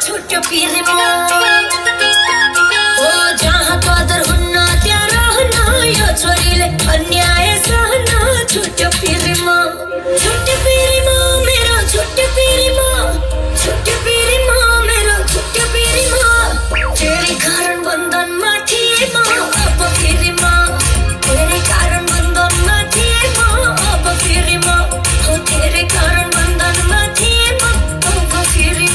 छुट्यो पिरमा ओ जहाँ कदर हुन्न त्यहाँ रहन यो छोरीले अन्याय सहन छुट्यो पिरमा मेरो छुट्यो पिरमा मेरो छुट्यो पिरमा तेरै कारण बन्धनमा थिए म अब फेरि म तेरै कारण बन्धनमा थिए म अब फेरि म हो तेरै कारण बन्धनमा थिए म अब फेरि म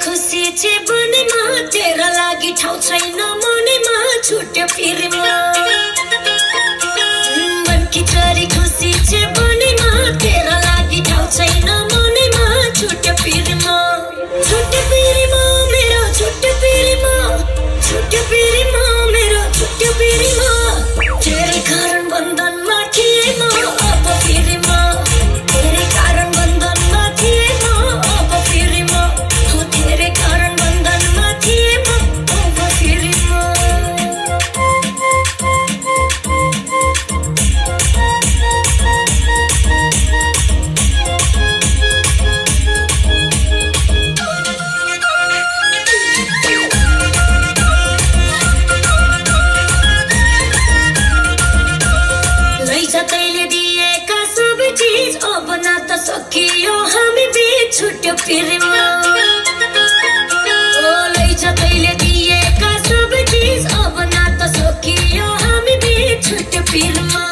खुसी छे बनेमा तेरा लागि ठाउँ छैन मनेमा छुट्यो पिरमा मनकी छोरी खुसी छे बनेमा तेरा लागि ठाउँ छैन मनेमा छुट्यो पिरमा मेरो छुट्यो पिरमा मेरो छुट्यो पिरमा तेरै कारण बन्धनमा थिए म अब फेरि म तेरै कारण बन्धनमा थिए म अब फेरि म हो तेरै कारण बन्धनमा थिए म अब फेरि म तैले दिएका सब चीज अब नाता सकियो हामी बीच छुट्यो पिरमा ओ लैछ तैले दिएका सब चीज अब नाता सकियो हामी बीच छुट्यो पिरमा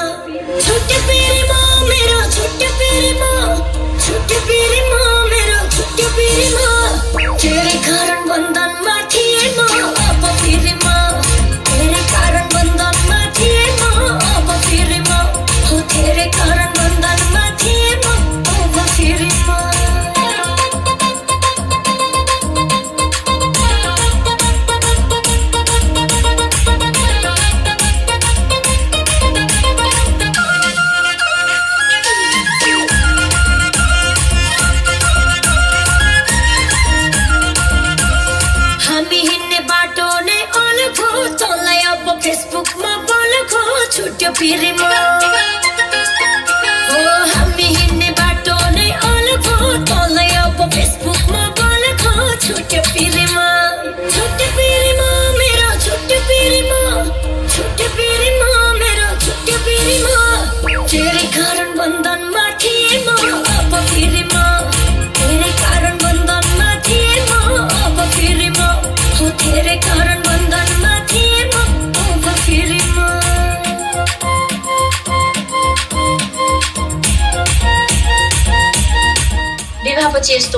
मेरो छुट्यो पिरमा मेरो छुट्यो पिरमा तेरै कारण बन्धनमा थिए म अब फेरि म तेरै कारण बन्धनमा थिए म अब फेरि म हो तेरै कारण बन्धनमा थिए म अब फेरि म हामी हिँड्ने बाटो नै अलग हो तँलाई अब फेसबुकमा बोलेको छुट्यो पिरमा ओ हामी हिँड्ने बाटो नै अलग हो तँलाई अब फेसबुकमा बोलेको छुट्यो पिरमा मेरो छुट्यो पिरमा मेरो छुट्यो पिरमा तेरै कारण बन्धनमा थिए म अब फेरि म तेरै कारण बन्धनमा थिए म अब फेरि म हो तेरै कारण बन्धनमा थिए म अब फेरि म विवाहपछि यस्तो